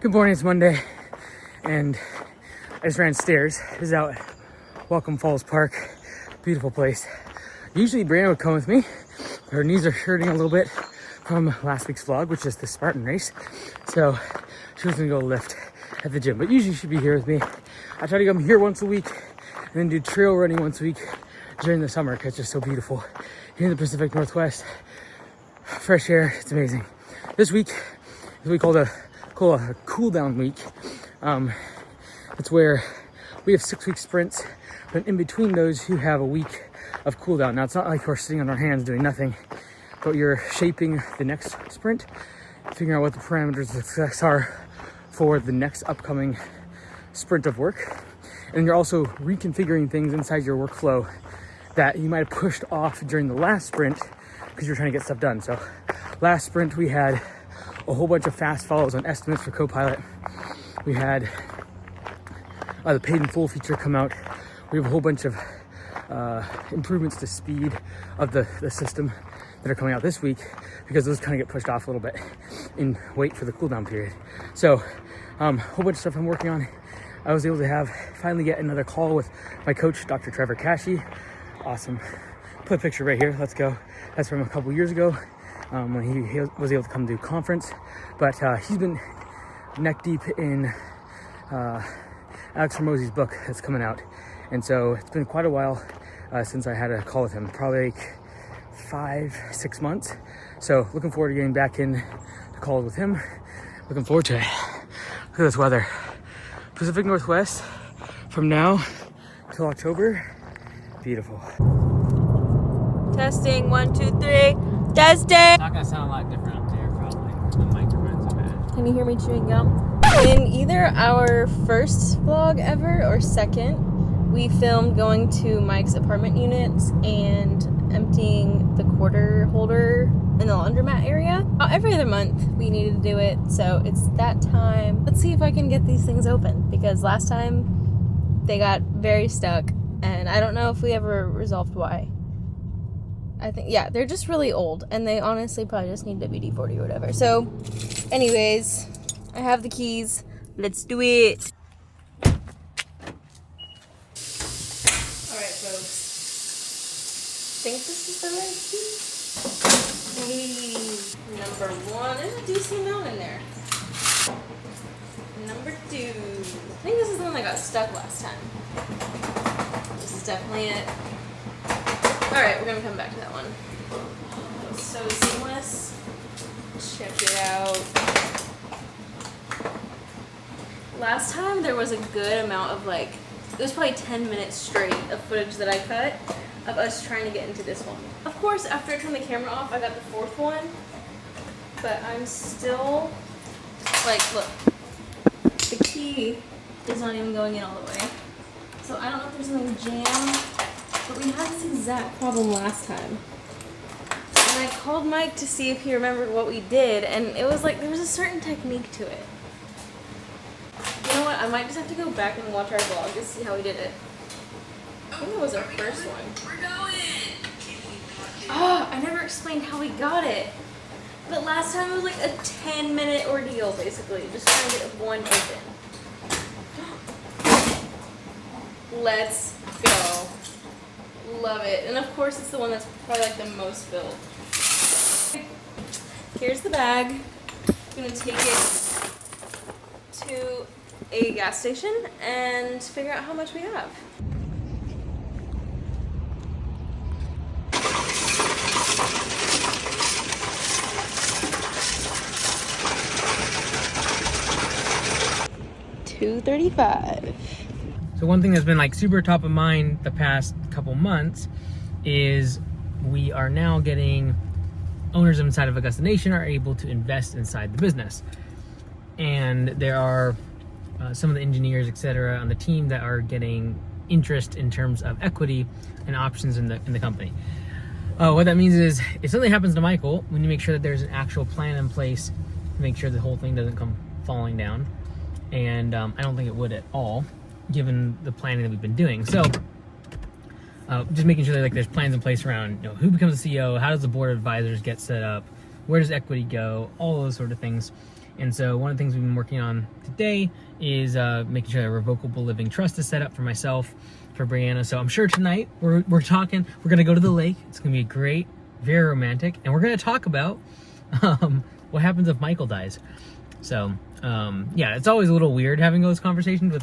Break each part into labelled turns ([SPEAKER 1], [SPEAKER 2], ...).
[SPEAKER 1] Good morning, it's Monday, and I just ran stairs. This is out at Welcome Falls Park. Beautiful place. Usually Brianna would come with me. Her knees are hurting a little bit from last week's vlog, which is the Spartan race. So she was gonna go lift at the gym, but usually she'd be here with me. I try to come here once a week and then do trail running once a week during the summer because it's just so beautiful. Here in the Pacific Northwest, fresh air, it's amazing. This week is what we call a cool down week. It's where we have 6-week sprints, but in between those you have a week of cool down. Now it's not like we're sitting on our hands doing nothing, but you're shaping the next sprint, figuring out what the parameters of success are for the next upcoming sprint of work. And you're also reconfiguring things inside your workflow that you might have pushed off during the last sprint because you're trying to get stuff done. So last sprint we had a whole bunch of fast follows on estimates for Copilot. We had the paid in full feature come out. We have a whole bunch of improvements to speed of the system that are coming out this week because those kind of get pushed off a little bit in wait for the cooldown period. So a whole bunch of stuff I'm working on. I was able to finally get another call with my coach, Dr. Trevor Cashy. Awesome. Put a picture right here. Let's go. That's from a couple years ago when he was able to come to a conference. But he's been neck deep in Alex Hormozi's book that's coming out. And so it's been quite a while since I had a call with him, probably like 5-6 months. So looking forward to getting back in the calls with him. Looking forward to it. Look at this weather. Pacific Northwest from now till October. Beautiful.
[SPEAKER 2] Testing, 1, 2, 3. Testing!
[SPEAKER 1] It's not gonna sound a lot different up there, probably. The microphones are bad.
[SPEAKER 2] Can you hear me chewing gum? In either our first vlog ever or second, we filmed going to Mike's apartment units and emptying the quarter holder in the laundromat area. Every other month we needed to do it, so it's that time. Let's see if I can get these things open, because last time they got very stuck and I don't know if we ever resolved why. I think, yeah, they're just really old and they honestly probably just need WD-40 or whatever. So anyways, I have the keys. Let's do it. Alright, folks. Think this is the right key? Hey, number 1. There's a decent amount in there. Number 2. I think this is the one that got stuck last time. This is definitely it. Alright, we're gonna come back to that one. It was so seamless. Check it out. Last time there was a good amount of it was probably 10 minutes straight of footage that I cut of us trying to get into this one. Of course, after I turned the camera off, I got the 4th one, but I'm still, look, the key is not even going in all the way. So I don't know if there's something jammed, but we had this exact problem last time. And I called Mike to see if he remembered what we did, and it was there was a certain technique to it. You know what? I might just have to go back and watch our vlog to see how we did it. I think it was our first one. We're going! Oh, I never explained how we got it. But last time it was a 10-minute ordeal, basically. Just trying to get one open. Let's go. Love it. And of course it's the one that's probably the most filled. Here's the bag. I'm gonna take it to a gas station and figure out how much we have. $2.35.
[SPEAKER 1] So one thing that's been super top of mind the past couple months is we are now getting owners inside of Augusta Nation are able to invest inside the business. And there are some of the engineers, etc., on the team that are getting interest in terms of equity and options in the company. What that means is if something happens to Michael, we need to make sure that there's an actual plan in place to make sure the whole thing doesn't come falling down. And I don't think it would at all, given the planning that we've been doing. So just making sure that there's plans in place around who becomes the CEO, how does the board of advisors get set up, where does equity go, all those sort of things. And so one of the things we've been working on today is making sure that a revocable living trust is set up for myself, for Brianna. So I'm sure tonight we're going to go to the lake. It's going to be great, very romantic. And we're going to talk about what happens if Michael dies. So yeah, it's always a little weird having those conversations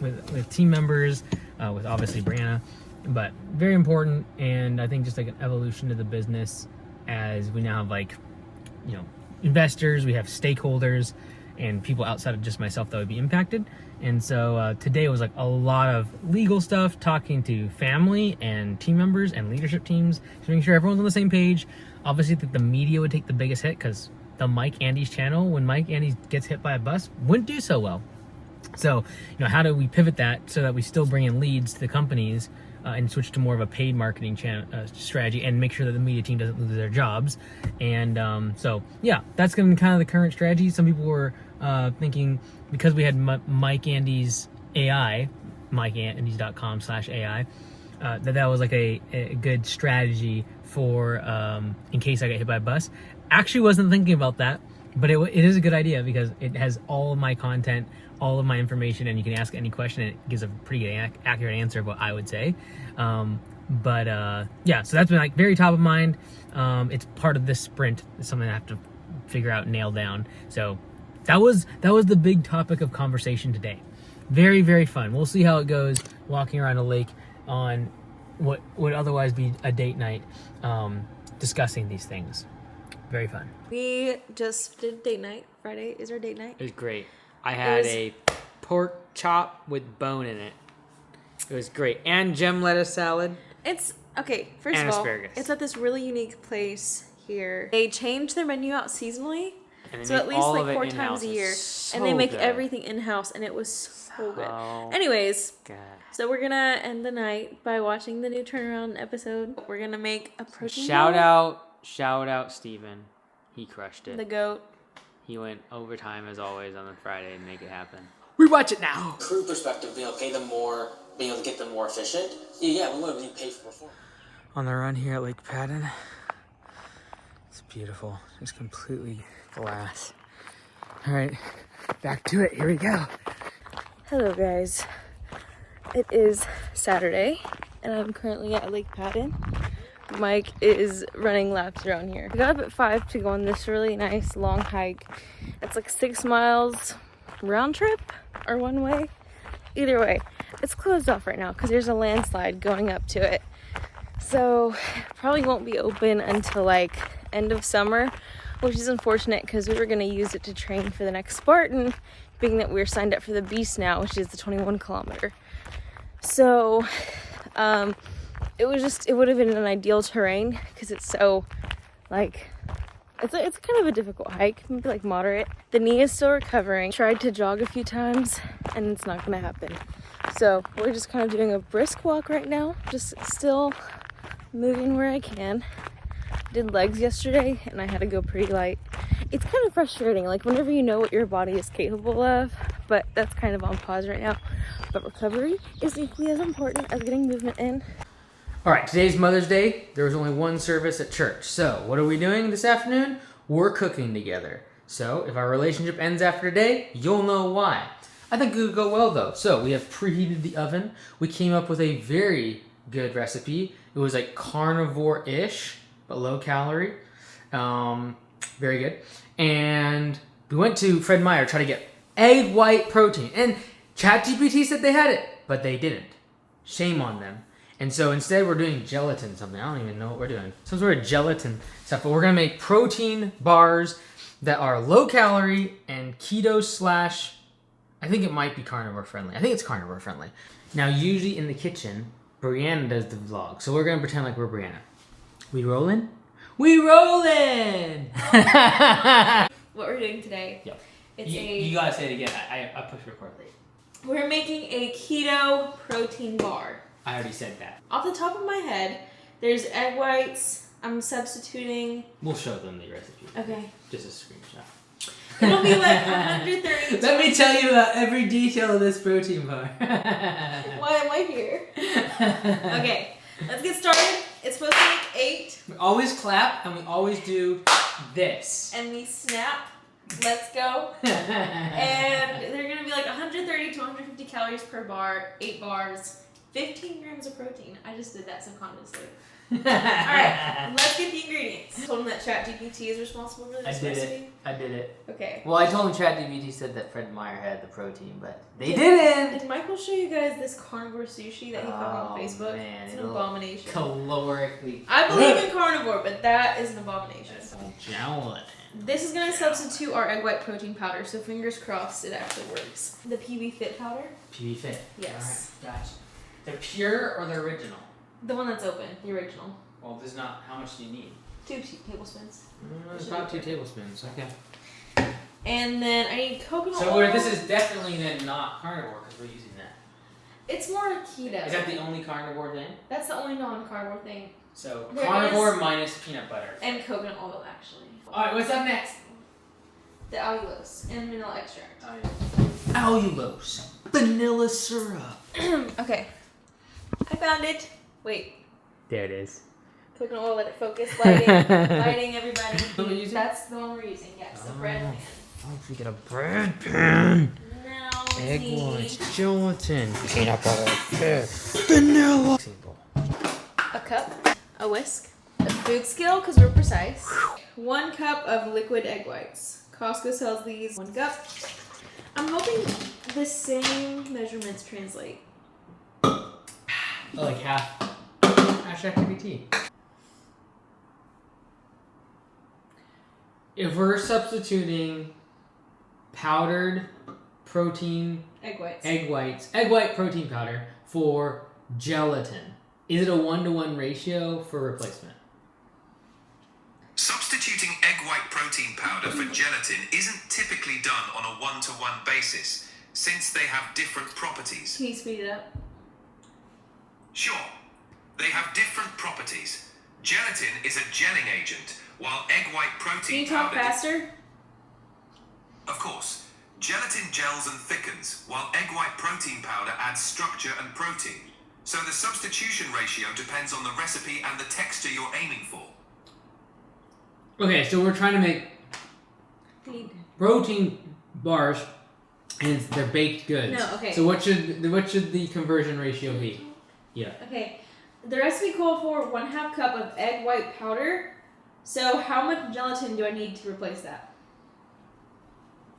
[SPEAKER 1] with team members, with obviously Brianna, but very important. And I think just like an evolution to the business, as we now have like, you know, investors, we have stakeholders, and people outside of just myself that would be impacted. And so today was like a lot of legal stuff, talking to family and team members and leadership teams to make sure everyone's on the same page. Obviously, that the media would take the biggest hit, because the Mike Andes channel, when Mike Andes gets hit by a bus, wouldn't do so well. So, you know, how do we pivot that so that we still bring in leads to the companies and switch to more of a paid marketing strategy, and make sure that the media team doesn't lose their jobs? And so, yeah, that's going to be kind of the current strategy. Some people were thinking, because we had Mike Andes AI, mikeandes.com/AI, that was like a good strategy for in case I get hit by a bus. Actually wasn't thinking about that, but it is a good idea, because it has all of my content, all of my information, and you can ask any question, and it gives a pretty accurate answer of what I would say. Yeah, so that's been like very top of mind. It's part of this sprint. It's something I have to figure out and nail down. So that was the big topic of conversation today. Very, very fun. We'll see how it goes walking around a lake on what would otherwise be a date night, discussing these things. Very fun.
[SPEAKER 2] We just did date night. Friday is our date night.
[SPEAKER 1] It was great. I had a pork chop with bone in it. It was great. And gem lettuce salad.
[SPEAKER 2] It's, okay, first
[SPEAKER 1] and
[SPEAKER 2] of all,
[SPEAKER 1] asparagus.
[SPEAKER 2] it's at this really unique place here. They change their menu out seasonally.
[SPEAKER 1] And
[SPEAKER 2] So at least like 4 times
[SPEAKER 1] in-house.
[SPEAKER 2] a year.
[SPEAKER 1] So
[SPEAKER 2] And they make
[SPEAKER 1] good.
[SPEAKER 2] everything in-house, and it was so good.
[SPEAKER 1] So
[SPEAKER 2] Anyways,
[SPEAKER 1] good.
[SPEAKER 2] so we're gonna end the night by watching the new Turnaround episode. We're gonna make a protein
[SPEAKER 1] Shout
[SPEAKER 2] bowl.
[SPEAKER 1] out Steven. He crushed it.
[SPEAKER 2] The goat.
[SPEAKER 1] He went overtime as always on the Friday to make it happen. We watch it now.
[SPEAKER 3] Crew perspective, being able to pay them more, being able to get them more efficient. Yeah, we want to be paid for performance.
[SPEAKER 1] On the run here at Lake Padden. It's beautiful. It's completely glass. All right, back to it. Here we go.
[SPEAKER 2] Hello guys. It is Saturday, and I'm currently at Lake Padden. Mike is running laps around here. We got up at 5 to go on this really nice long hike. It's like 6 miles round trip or one way. Either way, it's closed off right now because there's a landslide going up to it. So probably won't be open until like end of summer, which is unfortunate because we were going to use it to train for the next Spartan, being that we're signed up for the Beast now, which is the 21 kilometer. So, it would have been an ideal terrain because it's so, like, it's kind of a difficult hike, maybe like moderate. The knee is still recovering. Tried to jog a few times and it's not gonna happen. So we're just kind of doing a brisk walk right now, just still moving where I can. Did legs yesterday and I had to go pretty light. It's kind of frustrating, like whenever you know what your body is capable of, but that's kind of on pause right now. But recovery is equally as important as getting movement in.
[SPEAKER 1] All right, today's Mother's Day. There was only one service at church. So what are we doing this afternoon? We're cooking together. So if our relationship ends after today, you'll know why. I think it would go well though. So we have preheated the oven. We came up with a very good recipe. It was like carnivore-ish, but low calorie. Very good. And we went to Fred Meyer to try to get egg white protein. And ChatGPT said they had it, but they didn't. Shame on them. And so instead we're doing gelatin something. I don't even know what we're doing. Some sort of gelatin stuff. But we're going to make protein bars that are low calorie and keto / I think it might be carnivore friendly. I think it's carnivore friendly. Now usually in the kitchen, Brianna does the vlog. So we're going to pretend like we're Brianna. We rolling? We rolling!
[SPEAKER 2] What we're doing today.
[SPEAKER 1] Yep.
[SPEAKER 2] It's
[SPEAKER 1] you gotta say it again. I pushed record late.
[SPEAKER 2] We're making a keto protein bar.
[SPEAKER 1] I already said that.
[SPEAKER 2] Off the top of my head, there's egg whites. I'm substituting.
[SPEAKER 1] We'll show them the recipe.
[SPEAKER 2] Okay.
[SPEAKER 1] Just a screenshot.
[SPEAKER 2] It'll be like 130.
[SPEAKER 1] Let me tell you about every detail of this protein bar.
[SPEAKER 2] Why am I here? Okay, let's get started. It's supposed to make 8.
[SPEAKER 1] We always clap and we always do this.
[SPEAKER 2] And we snap Let's go. And they're going to be like 130 to 150 calories per bar, 8 bars, 15 grams of protein. I just did that subconsciously. Alright, let's get the ingredients. I told him that ChatGPT is responsible for this recipe.
[SPEAKER 4] I did it.
[SPEAKER 2] Okay.
[SPEAKER 4] Well, I told him ChatGPT said that Fred Meyer had the protein, but they didn't.
[SPEAKER 2] Did Michael show you guys this carnivore sushi that he found on Facebook?
[SPEAKER 4] Man,
[SPEAKER 2] it's an abomination.
[SPEAKER 4] Calorically.
[SPEAKER 2] I believe in carnivore, but that is an abomination.
[SPEAKER 4] Gelatin.
[SPEAKER 2] This is going to substitute our egg white protein powder, so fingers crossed it actually works. The PB Fit powder?
[SPEAKER 4] PB Fit.
[SPEAKER 2] Yes.
[SPEAKER 4] Alright, gotcha. They're pure or they're original?
[SPEAKER 2] The one that's open, the original.
[SPEAKER 4] Well, there's not. How much do you need?
[SPEAKER 2] 2 tablespoons.
[SPEAKER 4] It's about 2 tablespoons. Okay.
[SPEAKER 2] And then I need coconut
[SPEAKER 4] So
[SPEAKER 2] oil.
[SPEAKER 4] this is definitely then not carnivore because we're using that.
[SPEAKER 2] It's more keto.
[SPEAKER 4] Is that the only carnivore thing?
[SPEAKER 2] That's the only non-carnivore thing.
[SPEAKER 4] So
[SPEAKER 2] There
[SPEAKER 4] carnivore
[SPEAKER 2] is-
[SPEAKER 4] minus peanut butter.
[SPEAKER 2] And coconut oil, actually.
[SPEAKER 4] All right, what's up next?
[SPEAKER 2] The allulose and vanilla extract.
[SPEAKER 4] Allulose, vanilla syrup.
[SPEAKER 2] Okay. I found it. Wait.
[SPEAKER 4] There it is.
[SPEAKER 2] Coconut oil, let it focus. Lighting. Lighting, everybody.
[SPEAKER 4] What are we using?
[SPEAKER 2] That's the one we're using, yes. The bread pan.
[SPEAKER 4] Oh, we get a bread pan.
[SPEAKER 2] Now we
[SPEAKER 4] Egg
[SPEAKER 2] need
[SPEAKER 4] whites, gelatin, peanut butter, vanilla.
[SPEAKER 2] a cup, a whisk, a food scale, because we're precise. 1 cup of liquid egg whites. Costco sells these 1 cup. I'm hoping the same measurements translate.
[SPEAKER 4] Like half. ChatGPT. If we're substituting powdered protein
[SPEAKER 2] Egg whites.
[SPEAKER 4] egg white protein powder for gelatin, is it a 1-to-1 ratio for replacement?
[SPEAKER 5] Substituting egg white protein powder for gelatin isn't typically done on a 1-to-1 basis, since they have different properties.
[SPEAKER 2] Can you speed it up?
[SPEAKER 5] Sure, they have different properties. Gelatin is a gelling agent, while egg white
[SPEAKER 2] Can
[SPEAKER 5] protein
[SPEAKER 2] you talk
[SPEAKER 5] powder...
[SPEAKER 2] faster?
[SPEAKER 5] Of course, gelatin gels and thickens, while egg white protein powder adds structure and protein. So the substitution ratio depends on the recipe and the texture you're aiming for.
[SPEAKER 4] Okay, so we're trying to make protein bars, and they're baked goods.
[SPEAKER 2] No, okay.
[SPEAKER 4] So what should the conversion ratio be? Yeah.
[SPEAKER 2] Okay. The recipe called for 1/2 cup of egg white powder. So how much gelatin do I need to replace that?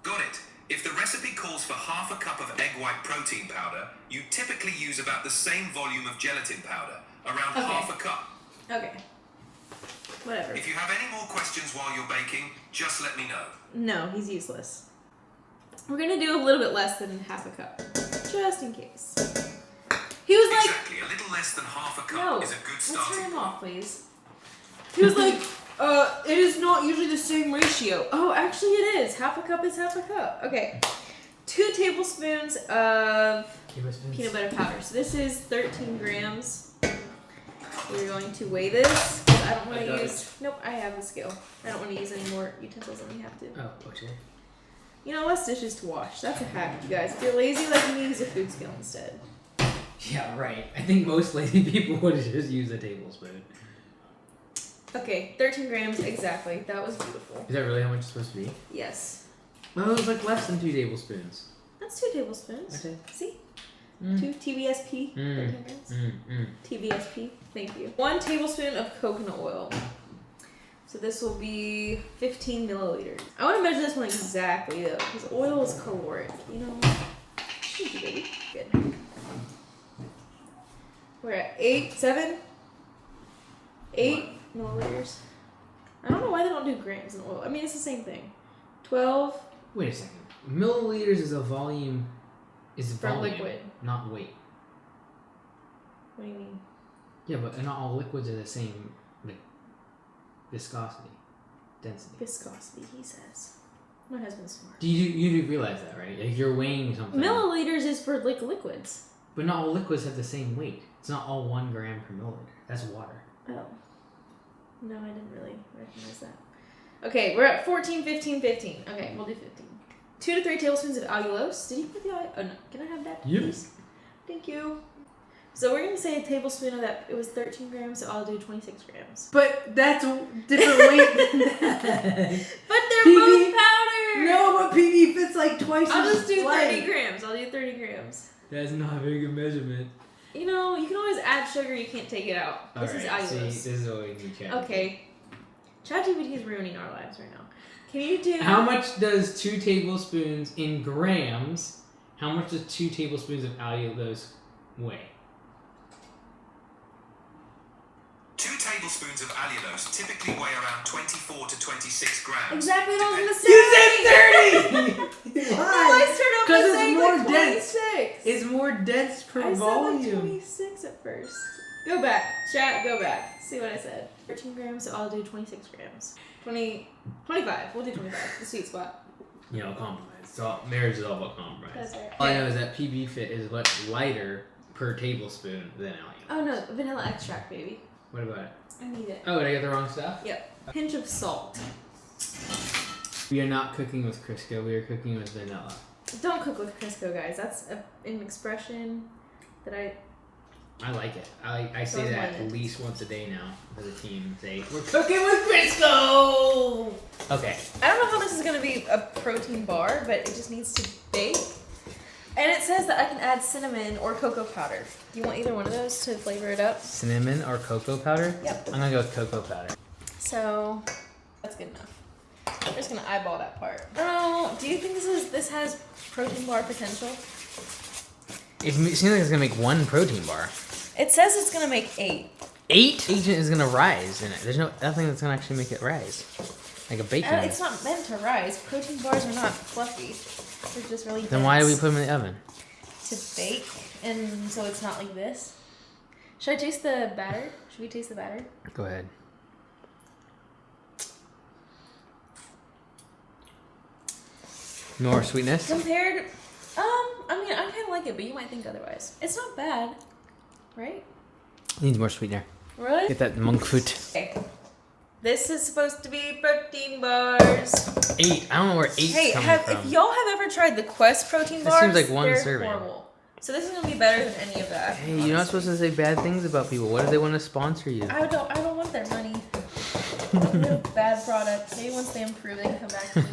[SPEAKER 5] Got it. If the recipe calls for 1/2 cup of egg white protein powder, you typically use about the same volume of gelatin powder, around
[SPEAKER 2] Okay.
[SPEAKER 5] 1/2 cup.
[SPEAKER 2] Okay. Whatever.
[SPEAKER 5] If you have any more questions while you're baking, just let me know.
[SPEAKER 2] No, he's useless. We're gonna do a little bit less than 1/2 cup, just in case. He was like,
[SPEAKER 5] Exactly, a little less than 1/2 cup
[SPEAKER 2] no,
[SPEAKER 5] is a good
[SPEAKER 2] let's turn
[SPEAKER 5] starting
[SPEAKER 2] him
[SPEAKER 5] point.
[SPEAKER 2] off, please. He was like, it is not usually the same ratio. Oh, actually it is. 1/2 cup is 1/2 cup. Okay. 2 tablespoons of peanut butter powder. So this is 13 grams. We're going to weigh this. I don't want to use... Nope, I have the scale. I don't want to use any more utensils than we have to.
[SPEAKER 4] Oh, okay.
[SPEAKER 2] You know, less dishes to wash. That's a hack, you guys. If you're lazy, like me, use a food scale instead.
[SPEAKER 4] Yeah, right. I think most lazy people would just use a tablespoon.
[SPEAKER 2] Okay, 13 grams exactly. That was beautiful.
[SPEAKER 4] Is that really how much it's supposed to be?
[SPEAKER 2] Yes.
[SPEAKER 4] Well, it was like less than 2 tablespoons.
[SPEAKER 2] That's 2 tablespoons.
[SPEAKER 4] Okay.
[SPEAKER 2] See?
[SPEAKER 4] Mm.
[SPEAKER 2] 2 TBSP. 13 grams. TBSP. Thank you. 1 tablespoon of coconut oil. So this will be 15 milliliters. I want to measure this one exactly though, because oil is caloric, you know? Thank you, baby. Good. We're at 8 milliliters. I don't know why they don't do grams in oil. I mean, it's the same thing. 12.
[SPEAKER 4] Wait a second. Milliliters is a volume. Is
[SPEAKER 2] For
[SPEAKER 4] volume,
[SPEAKER 2] liquid.
[SPEAKER 4] not weight.
[SPEAKER 2] What do you mean?
[SPEAKER 4] Yeah, but not all liquids are the same, like, viscosity, density.
[SPEAKER 2] Viscosity, he says. My husband's smart.
[SPEAKER 4] You do realize that, right? Like you're weighing something.
[SPEAKER 2] Milliliters is for like liquids.
[SPEAKER 4] But not all liquids have the same weight. It's not all 1 gram per milliliter. That's water.
[SPEAKER 2] Oh. No, I didn't really recognize that. Okay, we're at 14, 15, 15. Okay, we'll do 15. 2 to 3 tablespoons of allulose. Did you put the allulose? Oh, no. Can I have that, please? Thank you. So we're going to say a tablespoon of that. It was 13 grams, so I'll do 26 grams.
[SPEAKER 4] But that's a different weight than that.
[SPEAKER 2] But they're both powder! here.
[SPEAKER 4] No, but PB fits like twice
[SPEAKER 2] I'll
[SPEAKER 4] as
[SPEAKER 2] just do
[SPEAKER 4] light.
[SPEAKER 2] 30 grams. I'll do 30 grams.
[SPEAKER 4] That's not a very good measurement.
[SPEAKER 2] You know, you can always add sugar. You can't take it out. This is
[SPEAKER 4] Alright,
[SPEAKER 2] allulose.
[SPEAKER 4] see, this is what we need to check.
[SPEAKER 2] Okay. ChatGPT is ruining our lives right now. Can you do...
[SPEAKER 4] How much does 2 tablespoons in grams, how much does 2 tablespoons of allulose weigh?
[SPEAKER 5] 2 tablespoons of allulose typically weigh around 24 to 26 grams.
[SPEAKER 2] Exactly what I was gonna say.
[SPEAKER 4] You said 30!
[SPEAKER 2] No, I started off by
[SPEAKER 4] 'Cause it's
[SPEAKER 2] saying
[SPEAKER 4] more
[SPEAKER 2] like
[SPEAKER 4] dense.
[SPEAKER 2] 26.
[SPEAKER 4] It's more dense per
[SPEAKER 2] I
[SPEAKER 4] volume.
[SPEAKER 2] said like 26 at first. Go back. Chat, go back. See what I said. 13 grams, so I'll do 26 grams. 25. We'll do 25. The sweet spot.
[SPEAKER 4] You know, compromise. It's all, marriage is all about compromise.
[SPEAKER 2] That's right.
[SPEAKER 4] All I know is that PB Fit is much lighter per tablespoon than allulose.
[SPEAKER 2] Oh no, vanilla extract, baby.
[SPEAKER 4] What about it?
[SPEAKER 2] I need it.
[SPEAKER 4] Oh, did I get the wrong stuff?
[SPEAKER 2] Yep. Pinch of salt.
[SPEAKER 4] We are not cooking with Crisco. We are cooking with vanilla.
[SPEAKER 2] Don't cook with Crisco, guys. That's an expression that
[SPEAKER 4] I like it. I say
[SPEAKER 2] Don't
[SPEAKER 4] that
[SPEAKER 2] mind
[SPEAKER 4] at
[SPEAKER 2] it.
[SPEAKER 4] least once a day now as a team. Say, we're cooking with Crisco! Okay.
[SPEAKER 2] I don't know how this is gonna be a protein bar, but it just needs to bake. And it says that I can add cinnamon or cocoa powder. Do you want either one of those to flavor it up?
[SPEAKER 4] Cinnamon or cocoa powder?
[SPEAKER 2] Yep.
[SPEAKER 4] I'm gonna go with cocoa powder.
[SPEAKER 2] So that's good enough. I'm just gonna eyeball that part. Oh, do you think this has protein bar potential?
[SPEAKER 4] It seems like it's gonna make 1 protein bar.
[SPEAKER 2] It says it's gonna make 8.
[SPEAKER 4] 8 agent is gonna rise in it. There's nothing that's gonna actually make it rise. Like a baking.
[SPEAKER 2] It's not meant to rise. Protein bars are not fluffy. They're just really
[SPEAKER 4] Then why do we
[SPEAKER 2] dense
[SPEAKER 4] put them in the oven?
[SPEAKER 2] to bake, and so it's not like this. Should I taste the batter? Should we taste the batter?
[SPEAKER 4] Go ahead. More sweetness?
[SPEAKER 2] Compared, I mean, I kind of like it, but you might think otherwise. It's not bad, right?
[SPEAKER 4] Needs more sweetener.
[SPEAKER 2] Really?
[SPEAKER 4] Get that monk food.
[SPEAKER 2] Okay. This is supposed to be protein bars.
[SPEAKER 4] 8. I don't know where 8's
[SPEAKER 2] Hey,
[SPEAKER 4] coming from.
[SPEAKER 2] if y'all have ever tried the Quest protein
[SPEAKER 4] That
[SPEAKER 2] bars,
[SPEAKER 4] seems like one
[SPEAKER 2] they're
[SPEAKER 4] serving.
[SPEAKER 2] horrible. So this is gonna be better than any of that.
[SPEAKER 4] Hey, you're not supposed to say bad things about people. What if they want to sponsor you?
[SPEAKER 2] I don't want their money. They're bad products. Maybe once they improve, they can come back to me.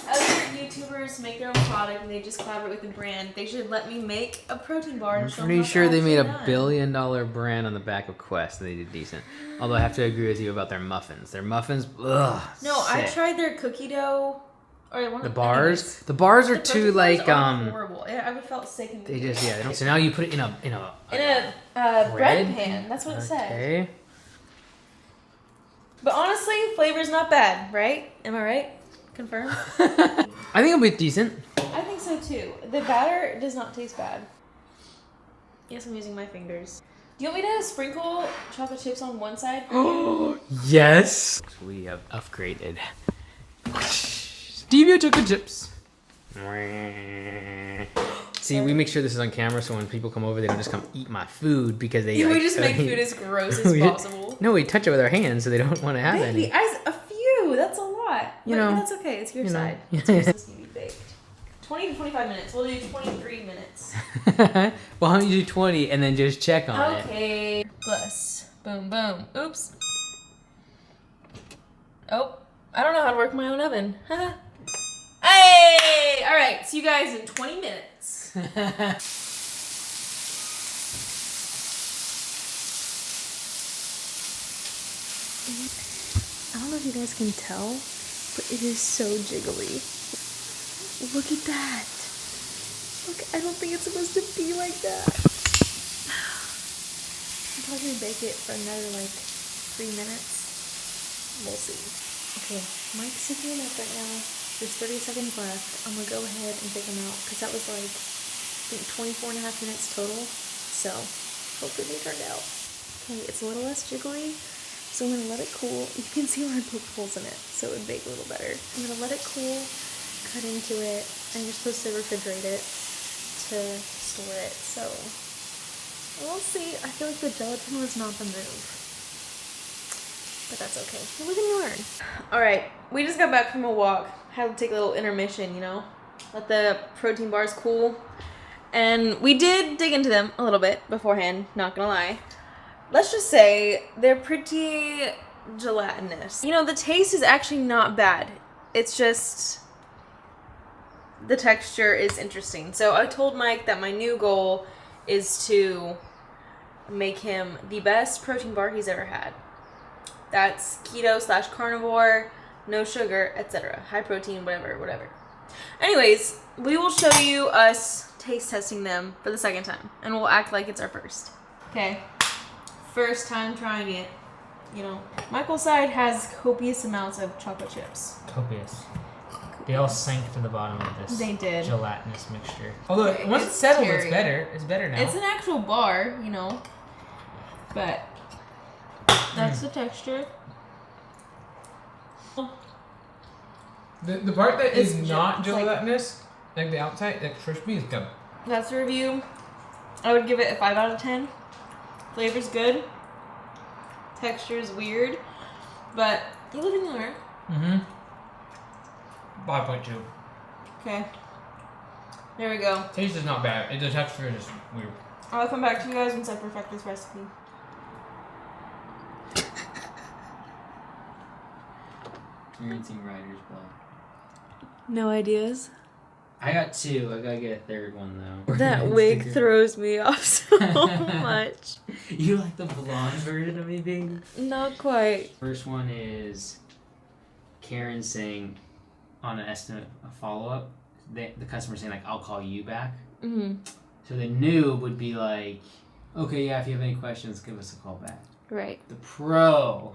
[SPEAKER 2] Other YouTubers make their own product and they just collaborate with the brand. They should let me make a protein bar and
[SPEAKER 4] I'm
[SPEAKER 2] show them
[SPEAKER 4] pretty
[SPEAKER 2] how
[SPEAKER 4] sure
[SPEAKER 2] it's
[SPEAKER 4] they made
[SPEAKER 2] actually
[SPEAKER 4] a
[SPEAKER 2] done.
[SPEAKER 4] billion-dollar brand on the back of Quest and they did decent. Although I have to agree with you about their muffins. Their muffins, ugh.
[SPEAKER 2] No, I
[SPEAKER 4] sick.
[SPEAKER 2] tried their cookie dough. Or one
[SPEAKER 4] The
[SPEAKER 2] of
[SPEAKER 4] bars.
[SPEAKER 2] anyways.
[SPEAKER 4] The bars are
[SPEAKER 2] The
[SPEAKER 4] too
[SPEAKER 2] protein bars
[SPEAKER 4] like
[SPEAKER 2] are horrible. I would felt sick and
[SPEAKER 4] They just They don't. So now you put it in a
[SPEAKER 2] in a bread
[SPEAKER 4] bread
[SPEAKER 2] pan. That's what it said.
[SPEAKER 4] Okay.
[SPEAKER 2] But honestly, flavor's not bad, right? Am I right? Confirm.
[SPEAKER 4] I think it'll be decent.
[SPEAKER 2] I think so too. The batter does not taste bad. Yes, I'm using my fingers. Do you want me to sprinkle chocolate chips on one side?
[SPEAKER 4] Yes. We have upgraded. Stevia chocolate chips. See, we make sure this is on camera so when people come over, they don't just come eat my food because they.
[SPEAKER 2] We
[SPEAKER 4] like,
[SPEAKER 2] just make food as gross as possible.
[SPEAKER 4] No, we touch it with our hands so they don't want to have
[SPEAKER 2] Baby,
[SPEAKER 4] any.
[SPEAKER 2] a few. That's a lot.
[SPEAKER 4] You
[SPEAKER 2] But
[SPEAKER 4] know,
[SPEAKER 2] that's okay. It's your
[SPEAKER 4] you know.
[SPEAKER 2] side. It's yours to be baked. 20 to 25 minutes. We'll do 23 minutes.
[SPEAKER 4] Well, why don't you do 20 and then just check on it?
[SPEAKER 2] Okay. Plus. Boom, boom. Oops. Oh, I don't know how to work my own oven. Hey! All right. See you guys in 20 minutes. I don't know if you guys can tell, but it is so jiggly. Look at that. Look, I don't think it's supposed to be like that. I'll probably bake it for another like 3 minutes. We'll see. Okay, Mike's heating up right now. There's 30 seconds left. I'm gonna go ahead and take them out because that was like, I think 24 and a half minutes total. So hopefully they turned out. Okay, it's a little less jiggly. So I'm gonna let it cool. You can see where I poked holes in it, so it would bake a little better. I'm gonna let it cool, cut into it, and you're supposed to refrigerate it to store it. So we'll see. I feel like the gelatin was not the move, but that's okay. We can learn. All right, we just got back from a walk. Had to take a little intermission, you know, let the protein bars cool, and we did dig into them a little bit beforehand. Not gonna lie. Let's just say they're pretty gelatinous. You know, the taste is actually not bad. It's just the texture is interesting. So I told Mike that my new goal is to make him the best protein bar he's ever had. That's keto / carnivore, no sugar, etc. High protein, whatever. Anyways, we will show you us taste testing them for the second time, and we'll act like it's our first. Okay, first time trying it. You know, Michael's side has copious amounts of chocolate chips.
[SPEAKER 1] Copious. They all sank to the bottom of this
[SPEAKER 2] They did.
[SPEAKER 1] gelatinous mixture. Although once
[SPEAKER 2] It's
[SPEAKER 1] it's settled,
[SPEAKER 2] scary.
[SPEAKER 1] it's better. It's better now.
[SPEAKER 2] It's an actual bar, you know, but that's the texture.
[SPEAKER 1] The part that
[SPEAKER 2] It's
[SPEAKER 1] is not
[SPEAKER 2] it's like-
[SPEAKER 1] gelatinous, like the outside, like crispy, is good.
[SPEAKER 2] That's the review. I would give it a 5 out of 10. Flavor's good. Texture is weird, but you live and you learn.
[SPEAKER 1] 5.2.
[SPEAKER 2] Okay. There we go.
[SPEAKER 1] Taste is not bad. The texture is weird.
[SPEAKER 2] I'll come back to you guys once I perfect this recipe.
[SPEAKER 4] You're eating writer's block.
[SPEAKER 2] No ideas.
[SPEAKER 4] I got 2. I gotta get a third one though.
[SPEAKER 2] That wig throws me off so much.
[SPEAKER 4] You like the blonde version of me, baby?
[SPEAKER 2] Not quite.
[SPEAKER 4] First one is Karen saying on an estimate, a follow-up, the customer saying like, I'll call you back.
[SPEAKER 2] Mm-hmm.
[SPEAKER 4] So the noob would be like, okay, yeah, if you have any questions, give us a call back.
[SPEAKER 2] Right.
[SPEAKER 4] The pro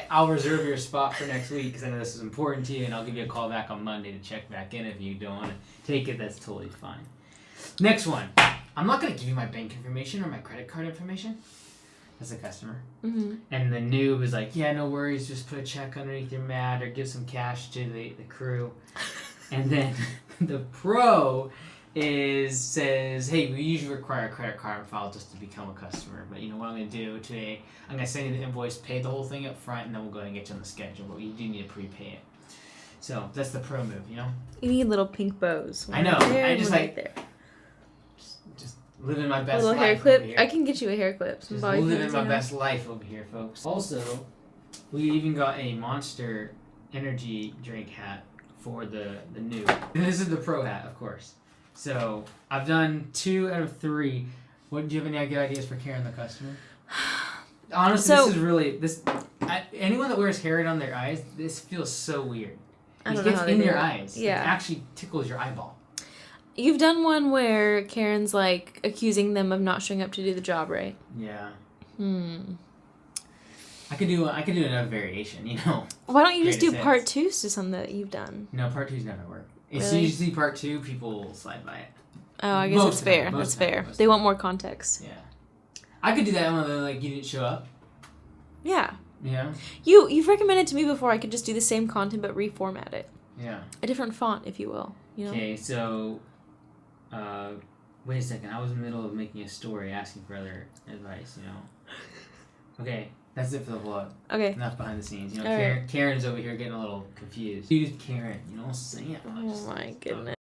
[SPEAKER 4] I'll reserve your spot for next week because I know this is important to you, and I'll give you a call back on Monday to check back in. If you don't want to take it, that's totally fine. Next one. I'm not going to give you my bank information or my credit card information. That's a customer.
[SPEAKER 2] Mm-hmm.
[SPEAKER 4] And the noob is like, yeah, no worries. Just put a check underneath your mat or give some cash to the crew. And then the pro says, hey, we usually require a credit card on file just to become a customer. But you know what I'm going to do today? I'm going to send you the invoice, pay the whole thing up front, and then we'll go ahead and get you on the schedule. But you do need to prepay it. So that's the pro move, you know?
[SPEAKER 2] You need little pink bows.
[SPEAKER 4] I know.
[SPEAKER 2] There,
[SPEAKER 4] I just
[SPEAKER 2] one
[SPEAKER 4] like
[SPEAKER 2] right there.
[SPEAKER 4] Just living my best
[SPEAKER 2] A little
[SPEAKER 4] life
[SPEAKER 2] hair
[SPEAKER 4] over
[SPEAKER 2] clip.
[SPEAKER 4] here.
[SPEAKER 2] I can get you a hair clip. Some
[SPEAKER 4] Just
[SPEAKER 2] bobby
[SPEAKER 4] living
[SPEAKER 2] pins,
[SPEAKER 4] my
[SPEAKER 2] you know?
[SPEAKER 4] best life over here, folks. Also, we even got a Monster energy drink hat for the new. And this is the pro hat, of course. So I've done 2 out of 3. What do you have any good ideas for Karen the customer? Honestly,
[SPEAKER 2] So-
[SPEAKER 4] this is really anyone that wears hair on their eyes. This feels so weird.
[SPEAKER 2] I
[SPEAKER 4] It
[SPEAKER 2] don't know
[SPEAKER 4] gets
[SPEAKER 2] how they
[SPEAKER 4] in
[SPEAKER 2] do
[SPEAKER 4] your
[SPEAKER 2] it.
[SPEAKER 4] eyes.
[SPEAKER 2] Yeah.
[SPEAKER 4] It actually tickles your eyeball.
[SPEAKER 2] You've done one where Karen's like accusing them of not showing up to do the job, right?
[SPEAKER 4] Yeah.
[SPEAKER 2] Hmm.
[SPEAKER 4] I could do another variation. You know.
[SPEAKER 2] Why don't you just do
[SPEAKER 4] Greatest
[SPEAKER 2] part
[SPEAKER 4] hits.
[SPEAKER 2] 2s to something that you've done?
[SPEAKER 4] No, part 2's never work. As
[SPEAKER 2] Really?
[SPEAKER 4] soon as you see part 2, people will slide by it.
[SPEAKER 2] Oh, I guess
[SPEAKER 4] Most
[SPEAKER 2] that's
[SPEAKER 4] of the time,
[SPEAKER 2] fair.
[SPEAKER 4] most
[SPEAKER 2] That's
[SPEAKER 4] of the time,
[SPEAKER 2] fair.
[SPEAKER 4] most of
[SPEAKER 2] They
[SPEAKER 4] the
[SPEAKER 2] want more context.
[SPEAKER 4] Yeah. I could do that one like you didn't show up.
[SPEAKER 2] Yeah.
[SPEAKER 4] Yeah.
[SPEAKER 2] You've recommended to me before I could just do the same content but reformat it.
[SPEAKER 4] Yeah.
[SPEAKER 2] A different font, if you will. You know?
[SPEAKER 4] Okay, so wait a second. I was in the middle of making a story asking for other advice, you know. Okay, that's it for the vlog.
[SPEAKER 2] Okay.
[SPEAKER 4] Enough behind the scenes. You know,
[SPEAKER 2] All right.
[SPEAKER 4] Karen's over here getting a little confused. Dude, Karen, you know what I'm saying?
[SPEAKER 2] Oh my goodness.